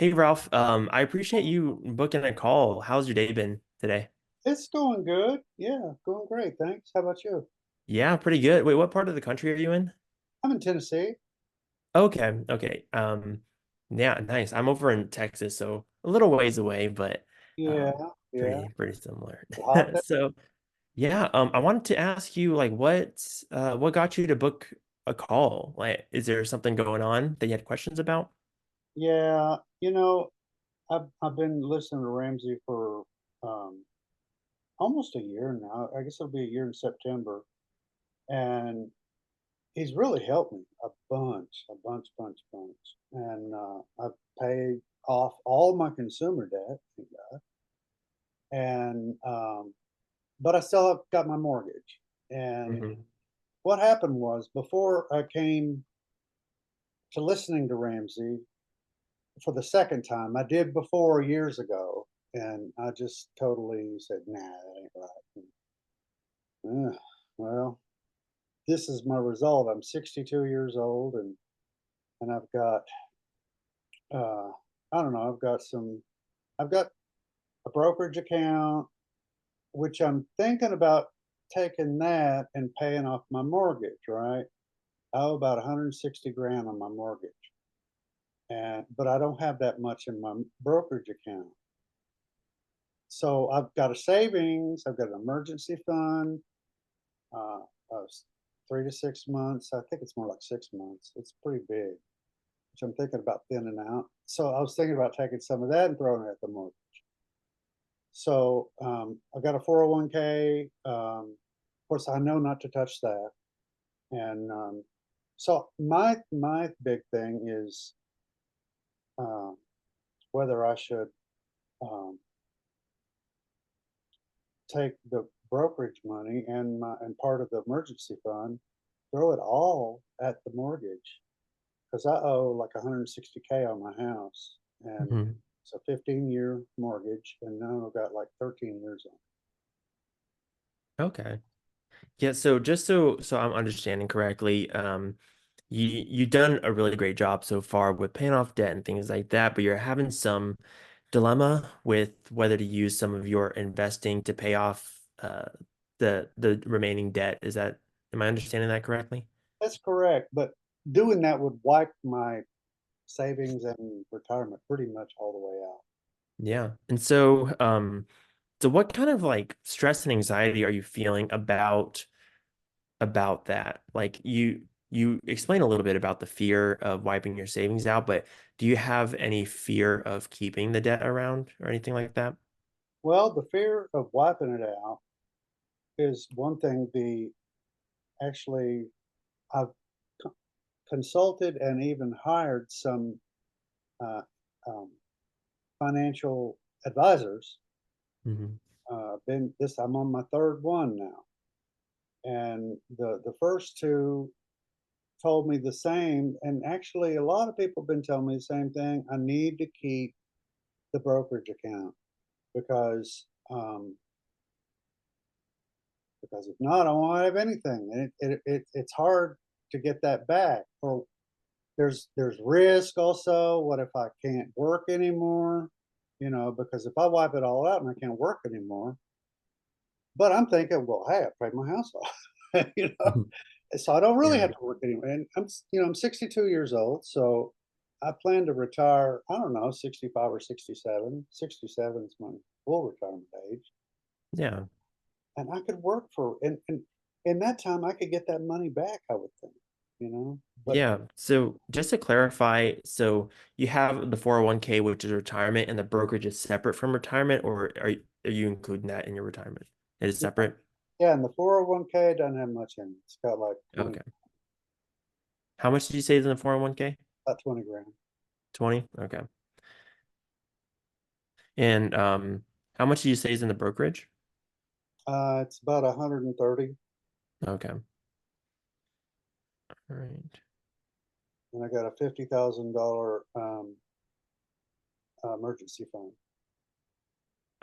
Hey Ralph, I appreciate you booking a call. How's your day been today? It's going good. Yeah, going great. Thanks. How about you? Yeah, pretty good. Wait, what part of the country are you in? I'm in Tennessee. Okay, okay. Yeah, nice. I'm over in Texas, so a little ways away, but Yeah, um, yeah. pretty similar. Hot day. So yeah, I wanted to ask you like what got you to book a call? Like, is there something going on that you had questions about? Yeah, I've been listening to Ramsey for um, almost a year now. I guess it'll be a year in September, and he's really helped me a bunch. And I've paid off all my consumer debt, thank God. And but I still have got my mortgage. And Hmm. what happened was before I came to listening to Ramsey for the second time. I did before years ago, and I just totally said, "Nah, that ain't right." Well, this is my result. I'm 62 years old, and I've got uh, I don't know. I've got a brokerage account, which I'm thinking about taking that and paying off my mortgage. Right? I owe about 160 grand on my mortgage, and but I don't have that much in my brokerage account. So I've got a savings, I've got an emergency fund, uh, uh, 3 to 6 months. I think it's more like 6 months. It's pretty big, which I'm thinking about thinning out. So I was thinking about taking some of that and throwing it at the mortgage. So I've got a 401k. Of course, I know not to touch that. And so my big thing is uh, whether I should um, take the brokerage money and part of the emergency fund, throw it all at the mortgage because I owe like 160K on my house, and Hmm. it's a 15-year mortgage, and now I've got like 13 years on Okay. Yeah, so just so I'm understanding correctly, you've done a really great job so far with paying off debt and things like that, but you're having some dilemma with whether to use some of your investing to pay off the remaining debt. Am I understanding that correctly? That's correct, but doing that would wipe my savings and retirement pretty much all the way out. Yeah. And so what kind of like stress and anxiety are you feeling about that? Like you explain a little bit about the fear of wiping your savings out, but do you have any fear of keeping the debt around or anything like that? Well, the fear of wiping it out is one thing. The actually, I've consulted and even hired some uh, um, financial advisors. Hmm. Been this I'm on my third one now, and the first two told me the same. And actually, a lot of people have been telling me the same thing. I need to keep the brokerage account because because if not, I won't have anything, and it's hard to get that back. Or there's risk also. What if I can't work anymore? Because if I wipe it all out and I can't work anymore, but I'm thinking, well, hey, I paid my house off, you know, so I don't really Yeah. have to work anymore. And I'm 62 years old, so I plan to retire. I don't know, 65 or 67. 67 is my full retirement age, Yeah. and I could work for and in that time I could get that money back. I would think. But Yeah. So just to clarify, so you have the 401k, which is retirement, and the brokerage is separate from retirement, or are you including that in your retirement? It is yeah, separate? yeah, and the 401k doesn't have much in it. It's got like 20, Okay. How much did you say is in the 401k? about 20 grand. 20? Okay. And how much did you say is in the brokerage? It's about 130, Okay. All right. and I got a $50,000 emergency fund.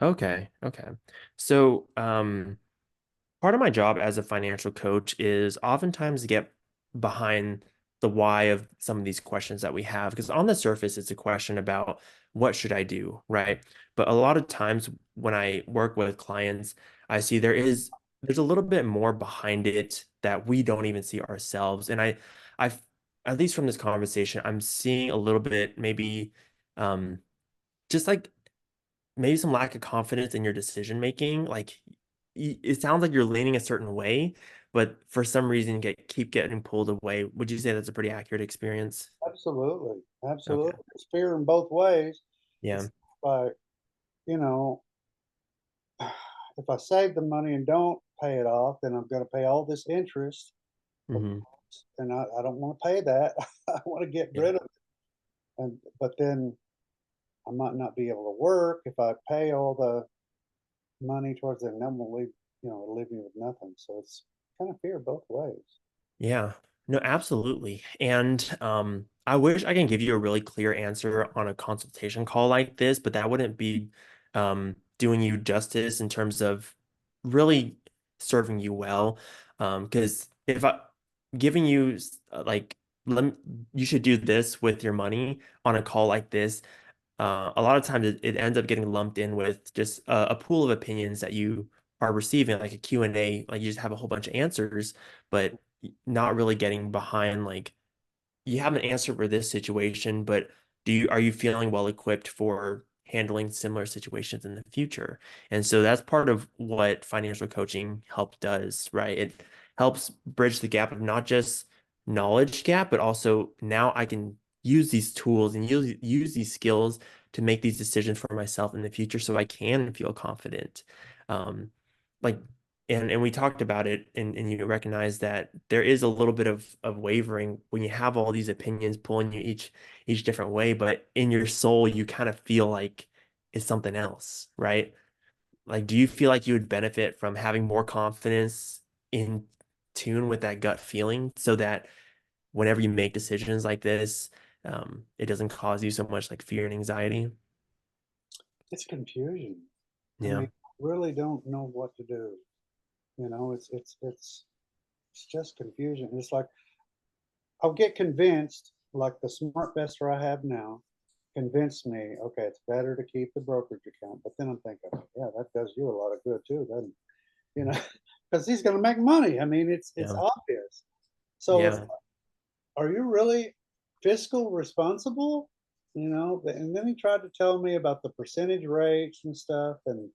Okay. Okay. So, part of my job as a financial coach is oftentimes to get behind the why of some of these questions that we have. Because on the surface, it's a question about what should I do, right? But a lot of times when I work with clients, I see there's a little bit more behind it that we don't even see ourselves. And I at least from this conversation, I'm seeing a little bit maybe um just like maybe some lack of confidence in your decision making. Like it sounds like you're leaning a certain way, but for some reason keep getting pulled away. Would you say that's a pretty accurate experience? Absolutely, Okay. absolutely. There's fear in both ways. Yeah. It's like, you know, if I save the money and don't pay it off, then I'm going to pay all this interest, of Hmm. course, and I don't want to pay that. I want to get Yeah. rid of it. And but then I might not be able to work if I pay all the money towards it, and then will leave, it'll leave me with nothing. So it's kind of fear both ways. Yeah. No, absolutely. And I wish I can give you a really clear answer on a consultation call like this, but that wouldn't be doing you justice in terms of really serving you well. Because if I giving you like you should do this with your money on a call like this, a lot of times it ends up getting lumped in with just a pool of opinions that you are receiving, like a Q&A, like you just have a whole bunch of answers, but not really getting behind like you have an answer for this situation, but are you feeling well equipped for handling similar situations in the future? And so that's part of what financial coaching help does, right? It helps bridge the gap of not just knowledge gap, but also now I can use these tools and use these skills to make these decisions for myself in the future so I can feel confident. Um, like and we talked about it and you recognize that there is a little bit of wavering when you have all these opinions pulling you each different way, but in your soul you kind of feel like it's something else, right? Like do you feel like you would benefit from having more confidence in tune with that gut feeling so that whenever you make decisions like this, it doesn't cause you so much like fear and anxiety? It's confusion. I mean, Yeah. really don't know what to do. It's just confusion. It's like I'll get convinced, like the smart investor I have now convinced me, okay, it's better to keep the brokerage account. But then I'm thinking, yeah, that does you a lot of good too, doesn't it? You know, because he's going to make money. I mean, it's Yeah. obvious. So it's, Yeah. are you really fiscal responsible? And then he tried to tell me about the percentage rates and stuff, and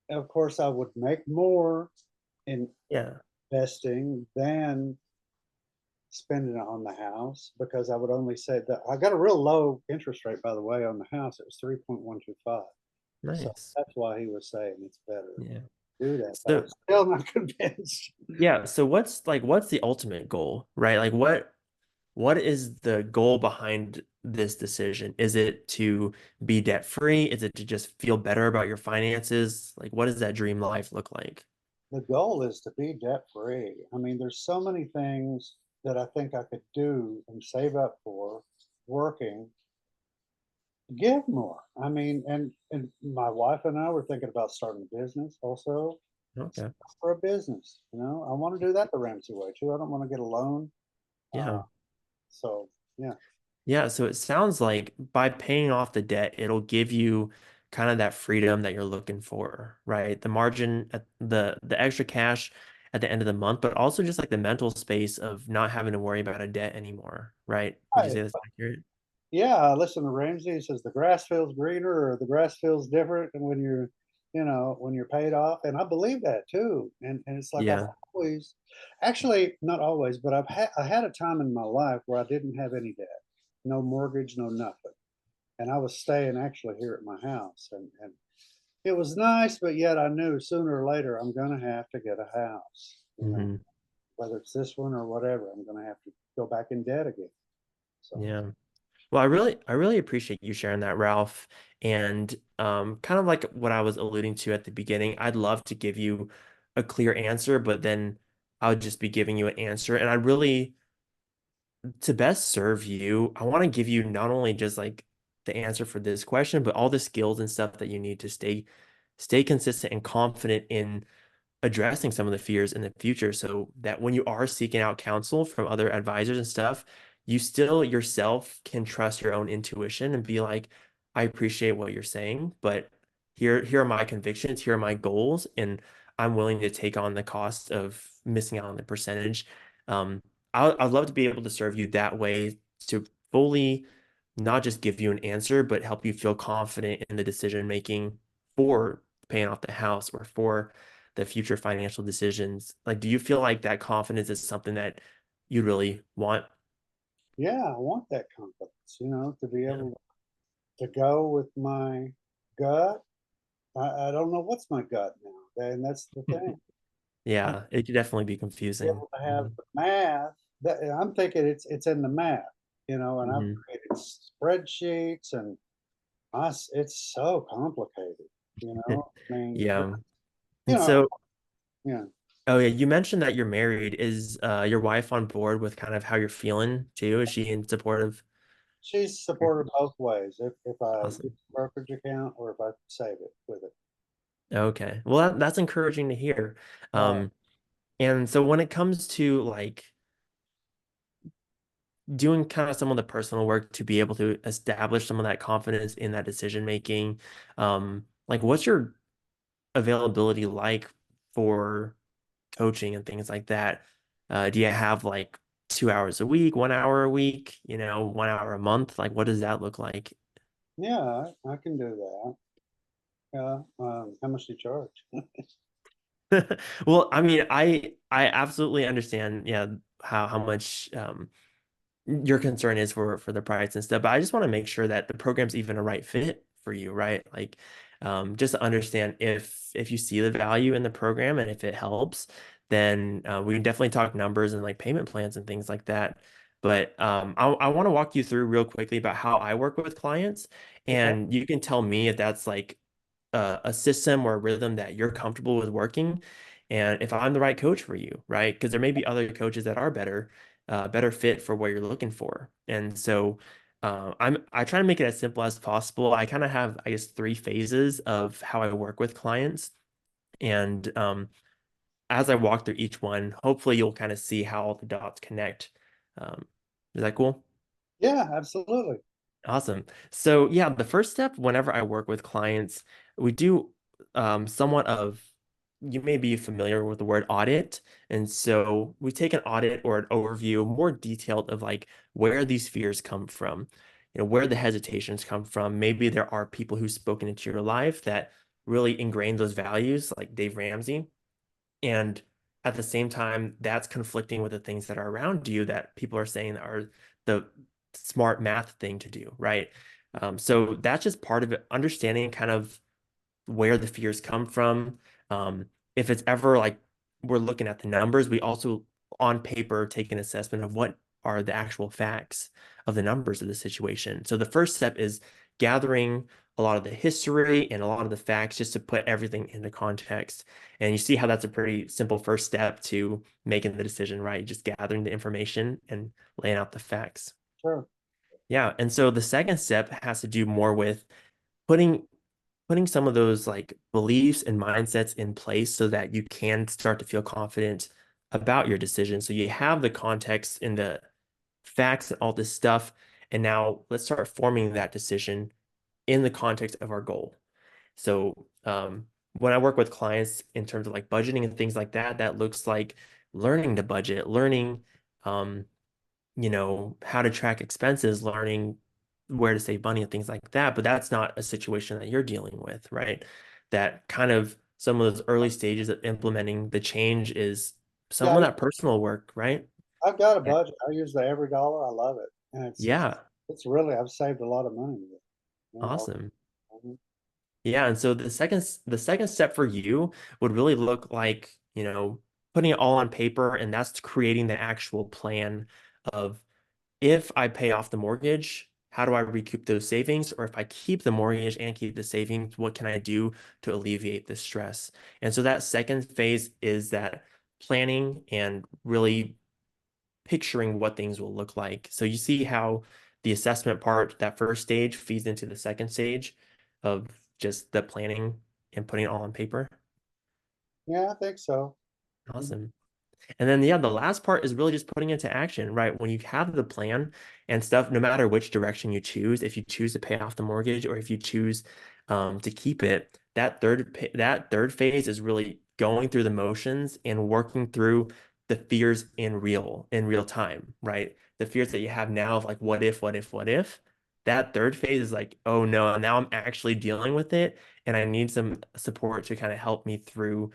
of course, I would make more in Yeah. investing than spending it on the house because I would only say that I got a real low interest rate, by the way, on the house. It was 3.125. So Nice. that's why he was saying it's better Yeah. to do that. But I'm So still not convinced. yeah, so what's the ultimate goal, right? Like what is the goal behind this decision? Is it to be debt free? Is it to just feel better about your finances? Like what does that dream life look like? The goal is to be debt free. I mean, there's so many things that I think I could do and save up for working, give more. I mean, and my wife and I were thinking about starting a business also Okay. for a business. I want to do that the Ramsey way too. I don't want to get a loan. Uh, Yeah. so yeah, Yeah, so it sounds like by paying off the debt, it'll give you kind of that freedom that you're looking for, right? The margin at the extra cash at the end of the month, but also just like the mental space of not having to worry about a debt anymore, right? Would you right. say that's accurate? Yeah. I listen to Ramsey. He says the grass feels greener or the grass feels different when when you're paid off, and I believe that too. And it's like I've Yeah. always, actually not always, but I had a time in my life where I didn't have any debt, no mortgage, no nothing, and I was staying actually here at my house, and it was nice, but yet I knew sooner or later I'm going to have to get a house. Hmm. Whether it's this one or whatever, I'm going to have to go back in debt again. So Yeah. Well, I really appreciate you sharing that, Ralph. And kind of like what I was alluding to at the beginning, I'd love to give you a clear answer, but then I would just be giving you an answer. And I really, to best serve you, I want to give you not only just like the answer for this question, but all the skills and stuff that you need to stay consistent and confident in addressing some of the fears in the future so that when you are seeking out counsel from other advisors and stuff, you still yourself can trust your own intuition and be like, I appreciate what you're saying, but here are my convictions, here are my goals, and I'm willing to take on the cost of missing out on the percentage. Um, I'd love to be able to serve you that way to fully not just give you an answer, but help you feel confident in the decision making for paying off the house or for the future financial decisions. Like, do you feel like that confidence is something that you really want? Yeah, I want that confidence, to be Yeah. able to go with my gut. I don't know what's my gut now, and that's the thing. I'm Yeah, it could definitely be confusing. able to have Mhm. the math. I'm thinking it's in the math, and I've Mhm. created spreadsheets, and it's so complicated. I mean, Yeah. you And know, so, yeah. oh yeah, you mentioned that you're married. Is your wife on board with kind of how you're feeling too? Is she in support of She's your supported both ways. If I use awesome. a brokerage account or if I save it with it. Okay. Well, that's encouraging to hear. Right. Um, and so when it comes to like doing kind of some of the personal work to be able to establish some of that confidence in that decision making, like what's your availability like for coaching and things like that? Do you have like 2 hours a week, 1 hour a week, 1 hour a month? Like, what does that look like? Yeah, I can do that. Yeah. How much do you charge? Well, I mean, I absolutely understand, yeah, how much your concern is for the price and stuff, but I just want to make sure that the program's even a right fit for you, right? Like, just to understand if you see the value in the program and if it helps, then we can definitely talk numbers and like payment plans and things like that. But I want to walk you through real quickly about how I work with clients, Okay. and you can tell me if that's like a system or a rhythm that you're comfortable with working, and if I'm the right coach for you, right? Because there may be other coaches that are better fit for what you're looking for. And so I try to make it as simple as possible. I kind of have, I guess, three phases of how I work with clients. And as I walk through each one, hopefully you'll kind of see how all the dots connect. Um, is that cool? Yeah, absolutely. Awesome. So yeah, the first step whenever I work with clients, we do somewhat of, you may be familiar with the word audit. And so we take an audit or an overview, more detailed of like where these fears come from, where the hesitations come from. Maybe there are people who've spoken into your life that really ingrained those values, like Dave Ramsey. And at the same time, that's conflicting with the things that are around you that people are saying are the smart math thing to do, right? So that's just part of it, understanding kind of where the fears come from. If it's ever like we're looking at the numbers, we also on paper take an assessment of what are the actual facts of the numbers of the situation. So the first step is gathering a lot of the history and a lot of the facts just to put everything into context. And you see how that's a pretty simple first step to making the decision, right? Just gathering the information and laying out the facts. Sure. Yeah. And so the second step has to do more with putting some of those like beliefs and mindsets in place so that you can start to feel confident about your decision. So you have the context and the facts and all this stuff. And now let's start forming that decision in the context of our goal. So when I work with clients in terms of like budgeting and things like that, that looks like learning to budget, learning um, how to track expenses, learning where to save money and things like that. But that's not a situation that you're dealing with, right? That kind of some of those early stages of implementing the change is some Yeah, of that personal work, right? I've got a Yeah. budget. I use the every dollar. I love it, and Yeah. it's really I've saved a lot of money with it. Awesome. Mhm. Yeah. And so the second step for you would really look like, putting it all on paper, and that's creating the actual plan of if I pay off the mortgage, how do I recoup those savings? Or if I keep the mortgage and keep the savings, what can I do to alleviate the stress? And so that second phase is that planning and really picturing what things will look like. So you see how the assessment part, that first stage, feeds into the second stage of just the planning and putting it all on paper. Yeah, I think so. Mhm. Awesome. And then, yeah, the last part is really just putting it into action, right? When you have the plan and stuff, no matter which direction you choose, if you choose to pay off the mortgage or if you choose to keep it, that third phase is really going through the motions and working through the fears in real time, right? The fears that you have now of like, what if, what if, what if? That third phase is like, oh no, now I'm actually dealing with it, and I need some support to kind of help me through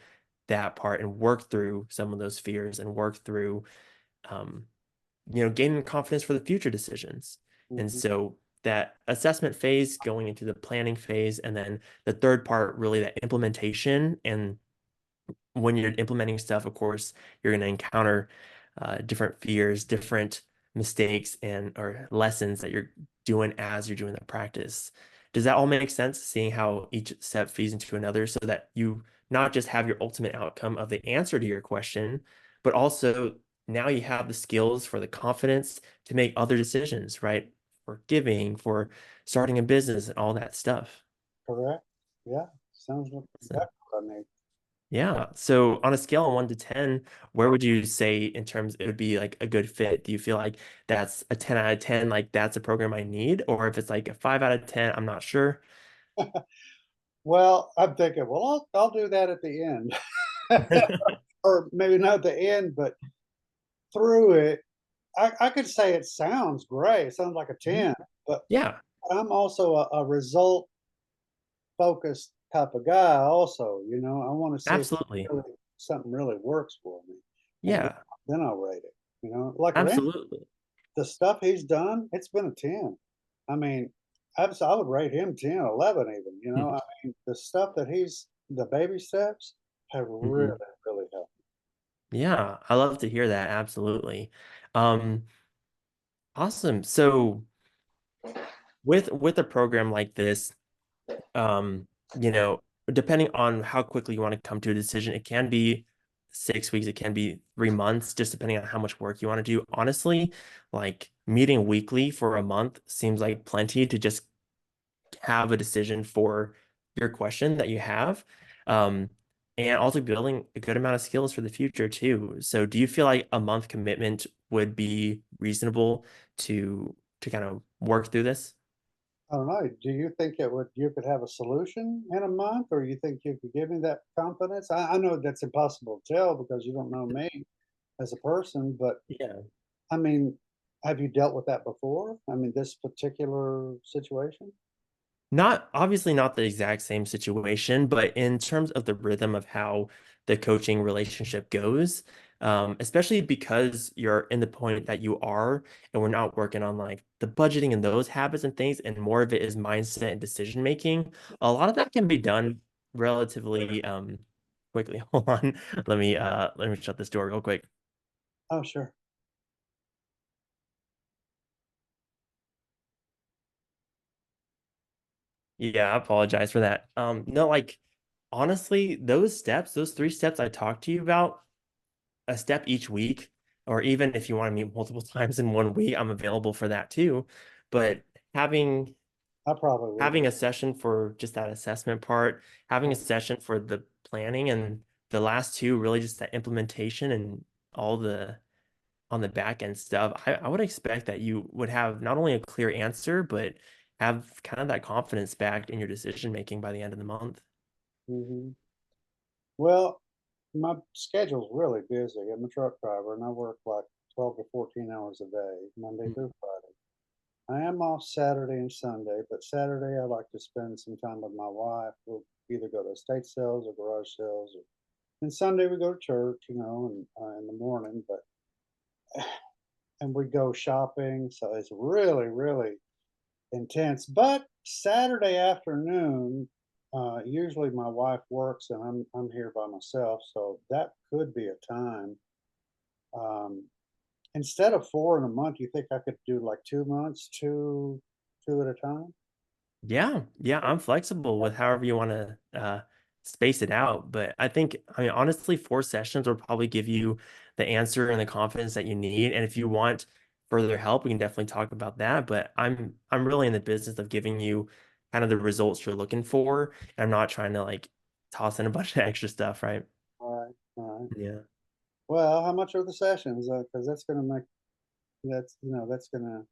that part and work through some of those fears and work through um, gaining confidence for the future decisions. And Mhm. so that assessment phase going into the planning phase, and then the third part, really that implementation. And when you're implementing stuff, of course, you're going to encounter different fears, different mistakes, and or lessons that you're doing as you're doing the practice. Does that all make sense? Seeing how each step feeds into another, so that you not just have your ultimate outcome of the answer to your question, but also now you have the skills for the confidence to make other decisions, right? For giving, for starting a business, and all that stuff. Correct. Yeah, sounds like So, exactly what I need. yeah. So on a scale of 1 to 10, where would you say in terms it would be like a good fit? Do you feel like that's a 10 out of 10, like that's a program I need? Or if it's like a 5 out of 10, I'm not sure. Well, I'm thinking, well, I'll do that at the end, or maybe not at the end, but through it, I could say it sounds great. It sounds like a Mhm. 10, but Yeah, I'm also a result focused type of guy also, I wanna see if absolutely. really something really works for me, and Yeah, then I'll rate it, Like Randy, absolutely. the stuff he's done, it's been a 10. I mean, I would rate him 10, 11 even, I mean, the stuff that the baby steps have really, Mhm. really helped. Yeah, I love to hear that. Absolutely. Um, awesome. So with a program like this, um, you know, depending on how quickly you want to come to a decision, it can be 6 weeks, it can be 3 months, just depending on how much work you want to do. Honestly, like meeting weekly for a month seems like plenty to just have a decision for your question that you have. Um, and also building a good amount of skills for the future too. So do you feel like a month commitment would be reasonable to kind of work through this? I don't know, do you think you could have a solution in a month, or you think you could give me that confidence? I know that's impossible to tell because you don't know me as a person, but Yeah. I mean, have you dealt with that before? I mean, this particular situation? Not obviously not the exact same situation, but in terms of the rhythm of how the coaching relationship goes, especially because you're in the point that you are, and we're not working on like the budgeting and those habits and things, and more of it is mindset and decision making. A lot of that can be done relatively quickly. Hold on. Let me shut this door real quick. Oh, sure. Yeah, I apologize for that. No, like honestly, those steps, those 3 steps I talked to you about, a step each week, or even if you want to meet multiple times in 1 week, I'm available for that too. But having I probably would. having a session for just that assessment part, having a session for the planning, and the last two really just that implementation and all the on the back end stuff, I would expect that you would have not only a clear answer, but have kind of that confidence back in your decision making by the end of the month. Mhm. Well, my schedule's really busy. I'm a truck driver and I work like 12 to 14 hours a day, Monday through Friday. I am off Saturday and Sunday, but Saturday I like to spend some time with my wife. We'll either go to estate sales or garage sales, and Sunday we go to church, and in the morning. But and we go shopping, so it's really, really intense. But Saturday afternoon, usually my wife works and I'm here by myself, so that could be a time. Um, Instead of four in a month, you think I could do like 2 months, two at a time? Yeah, yeah, I'm flexible with however you want to space it out. But I mean, honestly, 4 sessions will probably give you the answer and the confidence that you need. And if you want further help, we can definitely talk about that. But I'm really in the business of giving you kind of the results you're looking for. And I'm not trying to like toss in a bunch of extra stuff, right? right. Yeah. Well, how much are the sessions? Because that's gonna make that's gonna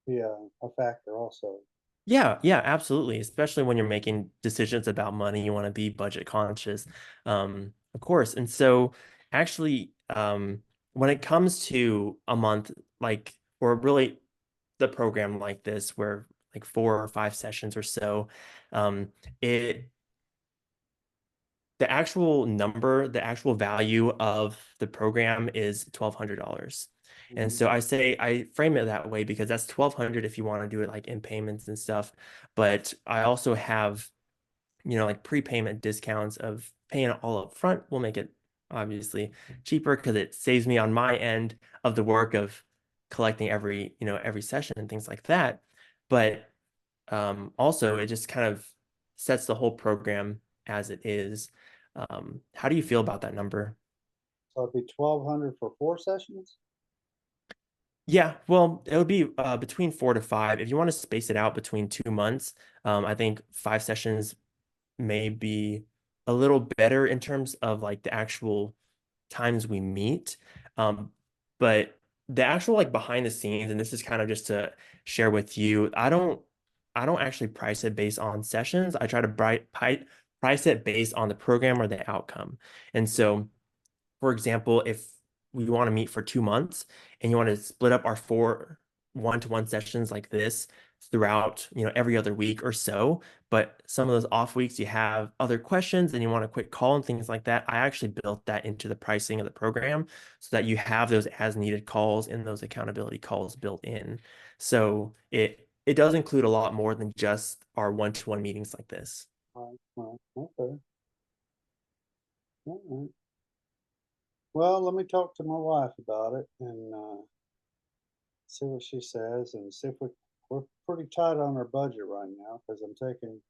be a factor also. Yeah, yeah, absolutely. Especially when you're making decisions about money, you want to be budget conscious, of course. And so, actually, when it comes to a month, like, or really the program like this, where like 4 or 5 sessions or so, um, it the actual number, the actual value of the program is $1,200. And Mhm. so I frame it that way because that's 1,200 if you want to do it like in payments and stuff. But I also have, like prepayment discounts of paying it all up front will make it obviously cheaper because it saves me on my end of the work of collecting every session and things like that. But also, it just kind of sets the whole program as it is. How do you feel about that number? So it'd be 1,200 for 4 sessions? Yeah, well, it would be between 4 to 5. If you want to space it out between 2 months, I think 5 sessions may be a little better in terms of like the actual times we meet. Um, but the actual like behind the scenes, and this is kind of just to share with you, I don't actually price it based on sessions. I try to price it based on the program or the outcome. And so for example, if we want to meet for 2 months and you want to split up our 4 1-to-1 sessions like this throughout, every other week or so, but some of those off weeks you have other questions and you want a quick call and things like that, I actually built that into the pricing of the program so that you have those as needed calls and those accountability calls built in. So it does include a lot more than just our one-to-one meetings like this. Right, right, okay, alright. Well, let me talk to my wife about it and, see what she says and see if we're pretty tight on our budget right now because I'm taking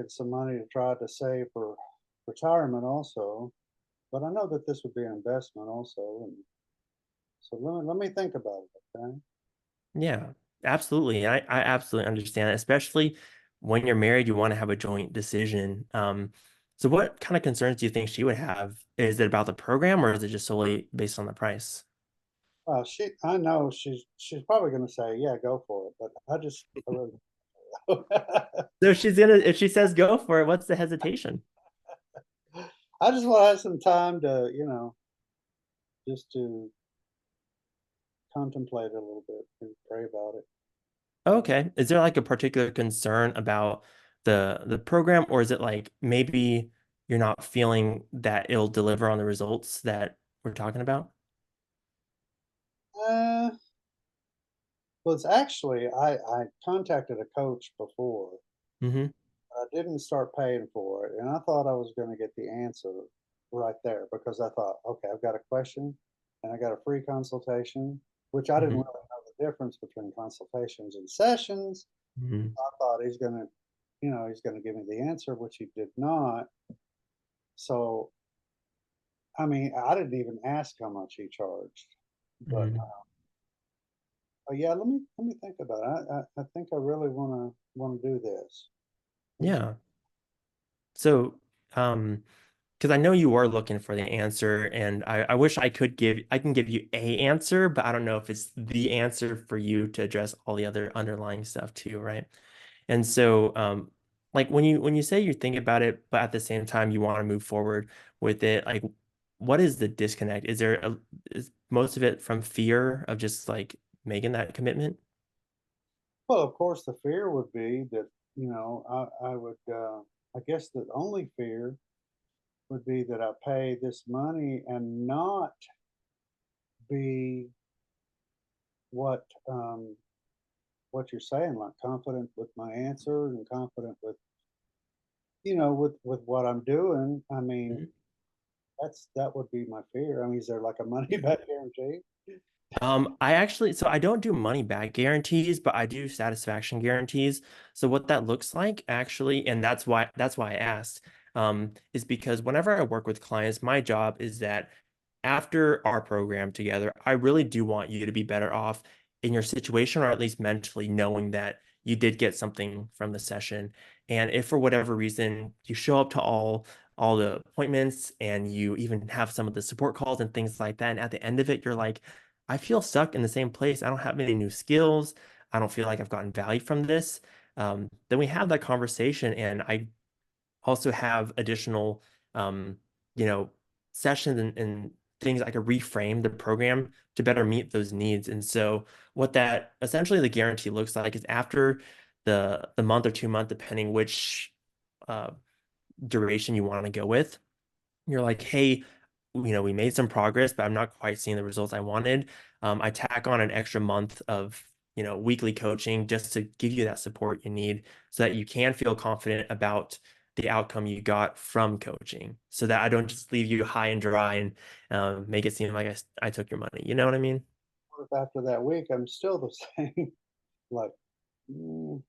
some money to try to save for retirement also. But I know that this would be an investment also, and so let me think about it, okay? Yeah, absolutely. I absolutely understand it, especially when you're married, you want to have a joint decision. So what kind of concerns do you think she would have? Is it about the program or is it just solely based on the price? I know she's probably gonna say, "Yeah, go for it," but I really So if she says go for it, what's the hesitation? I just wanna have some time to, just to contemplate it a little bit and pray about it. Okay. Is there like a particular concern about the program, or is it like maybe you're not feeling that it'll deliver on the results that we're talking about? Uh, well, it's actually I contacted a coach before. Hmm. I didn't start paying for it, and I thought I was gonna get the answer right there because I thought, "Okay, I've got a question, and I got a free consultation," which I didn't Hmm. really know the difference between consultations and sessions. Hmm. I thought he's gonna give me the answer, which he did not. So, I mean, I didn't even ask how much he charged, but, Hmm. yeah, let me think about it. I think I really wanna do this. Yeah. So, because I know you are looking for the answer, and I wish I can give you a answer, but I don't know if it's the answer for you to address all the other underlying stuff too, right? And so, like when you say you think about it, but at the same time you want to move forward with it, like what is the disconnect? Is most of it from fear of just like making that commitment? Well, of course, the fear would be that, I would, I guess the only fear would be that I pay this money and not be what, what you're saying, like confident with my answer and confident with what I'm doing. I mean, Mhm. that would be my fear. I mean, is there like a money Yeah. back guarantee? So I don't do money back guarantees, but I do satisfaction guarantees. So what that looks like actually, and that's why I asked, is because whenever I work with clients, my job is that after our program together, I really do want you to be better off in your situation, or at least mentally knowing that you did get something from the session. And if for whatever reason you show up to all all the appointments and you even have some of the support calls and things like that. And at the end of it, you're like, I feel stuck in the same place. I don't have any new skills. I don't feel like I've gotten value from this. Then we have that conversation, and I also have additional, um, you know, sessions and things I could reframe the program to better meet those needs. And so what that essentially the guarantee looks like is after the month or 2 month, depending which uh, duration you want to go with, you're like, hey, we made some progress, but I'm not quite seeing the results I wanted. I tack on an extra month of, weekly coaching just to give you that support you need so that you can feel confident about the outcome you got from coaching so that I don't just leave you high and dry and make it seem like I took your money. You know what I mean? If after that week I'm still the same, like, mm,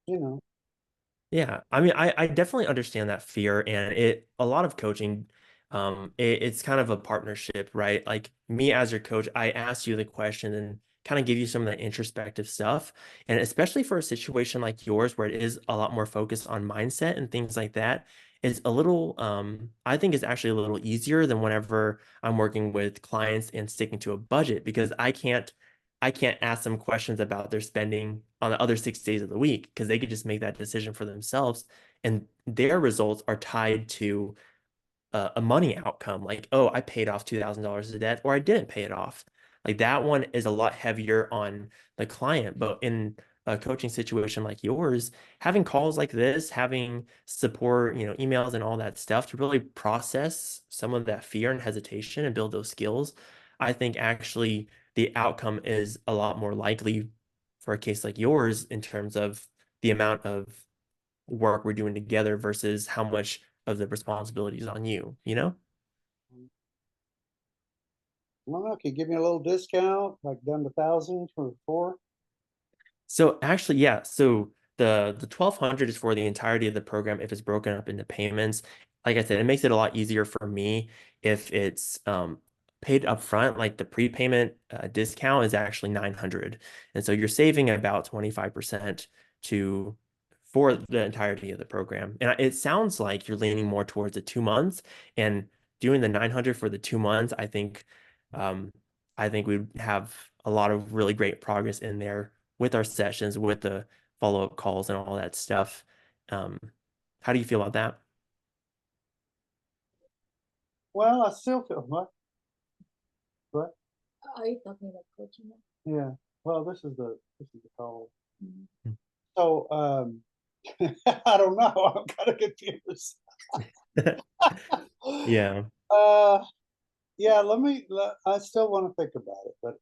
you know, Yeah, I mean, I definitely understand that fear, and a lot of coaching, it's kind of a partnership, right? Like me as your coach, I ask you the question and kind of give you some of the introspective stuff, and especially for a situation like yours where it is a lot more focused on mindset and things like that, it's a little, I think it's actually a little easier than whenever I'm working with clients and sticking to a budget because I can't ask them questions about their spending on the other 6 days of the week because they could just make that decision for themselves. And their results are tied to a money outcome, like, oh, I paid off $2,000 of debt or I didn't pay it off. Like that one is a lot heavier on the client. But in a coaching situation like yours, having calls like this, having support, emails and all that stuff to really process some of that fear and hesitation and build those skills, I think actually the outcome is a lot more likely for a case like yours in terms of the amount of work we're doing together versus how much of the responsibility is on you, you know? well, could you give me a little discount, like down to 1,000 for 4? So actually, yeah. So the 1,200 is for the entirety of the program if it's broken up into payments. Like I said, it makes it a lot easier for me if it's paid up front. Like the prepayment discount is actually 900. And so you're saving about 25% to for the entirety of the program. And it sounds like you're leaning more towards the 2 months and doing the 900 for the 2 months. Um, I think we'd have a lot of really great progress in there with our sessions, with the follow-up calls and all that stuff. Um, how do you feel about that? Well, I still feel what? Are you talking about coaching now? Yeah. Well, this is the call. Mhm. So, I don't know. I'm kind of confused. Yeah. Uh, yeah. I still want to think about it, but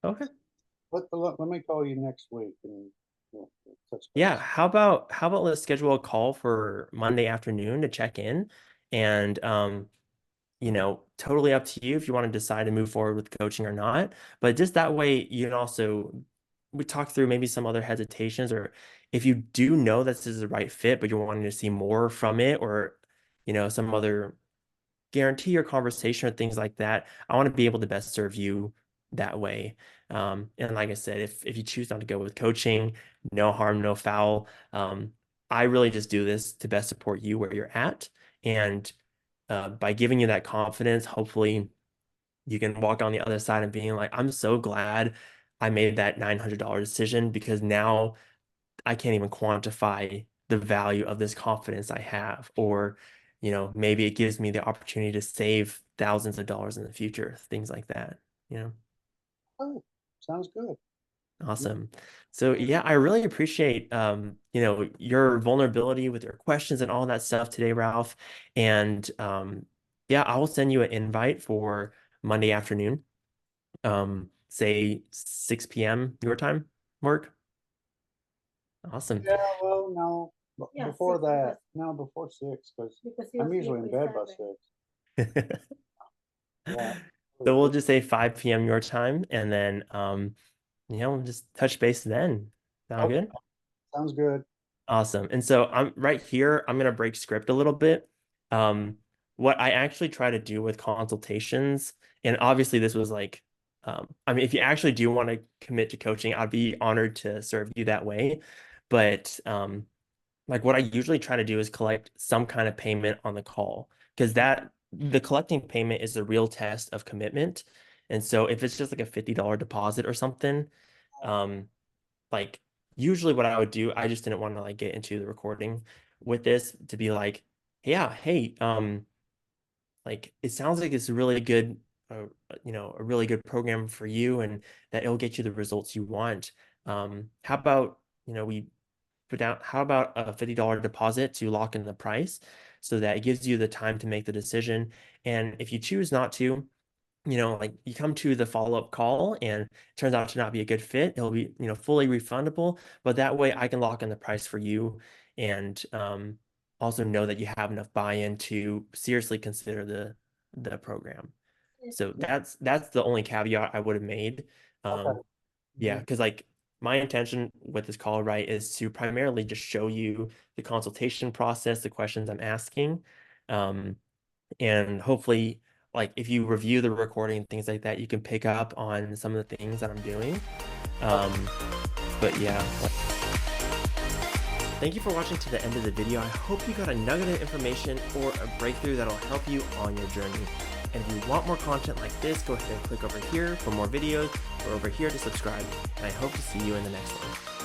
Okay. let me call you next week and touch Yeah. base. How about let's schedule a call for Monday afternoon to check in and totally up to you if you want to decide to move forward with coaching or not. But just that way, you can also we talk through maybe some other hesitations, or if you do know that this is the right fit, but you're wanting to see more from it, or some other guarantee or conversation or things like that. I want to be able to best serve you that way. And like I said, if you choose not to go with coaching, no harm, no foul. I really just do this to best support you where you're at. And by giving you that confidence, hopefully you can walk on the other side and being like, I'm so glad I made that $900 decision because now I can't even quantify the value of this confidence I have. Or, maybe it gives me the opportunity to save thousands of dollars in the future, things like that, you know? Oh, sounds good. Yeah. Awesome. So yeah, I really appreciate your vulnerability with your questions and all that stuff today, Ralph. And yeah, I will send you an invite for Monday afternoon. Say 6 p.m. your time, work. Awesome. Yeah. Well, no. Yeah, Before 6 that, no, before 6, because because I'm you'll sleep usually in by bed by 7. 6. Yeah. So we'll just say 5 p.m. your time and then we'll just touch base then. Sound Okay. good? Sounds good. Awesome. And so I'm right here, I'm gonna break script a little bit. Um, what I actually try to do with consultations, and obviously this was like, I mean, if you actually do want to commit to coaching, I'd be honored to serve you that way. But like what I usually try to do is collect some kind of payment on the call because that the collecting payment is the real test of commitment. And so if it's just like a $50 deposit or something, um, like usually what I would do, I just didn't want to like get into the recording with this to be like, yeah, hey, like it sounds like it's a really good, a really good program for you and that it'll get you the results you want. How about, we put down, how about a $50 deposit to lock in the price so that it gives you the time to make the decision. And if you choose not to, like you come to the follow-up call and it turns out to not be a good fit, it'll be, fully refundable. But that way I can lock in the price for you and also know that you have enough buy-in to seriously consider the program. So that's the only caveat I would have made. Okay. Yeah, Mhm. because like my intention with this call, right, is to primarily just show you the consultation process, the questions I'm asking. Um, and hopefully, like if you review the recording and things like that, you can pick up on some of the things that I'm doing. Um, but yeah, thank you for watching to the end of the video. I hope you got a nugget of information or a breakthrough that'll help you on your journey. And if you want more content like this, go ahead and click over here for more videos or over here to subscribe. And I hope to see you in the next one.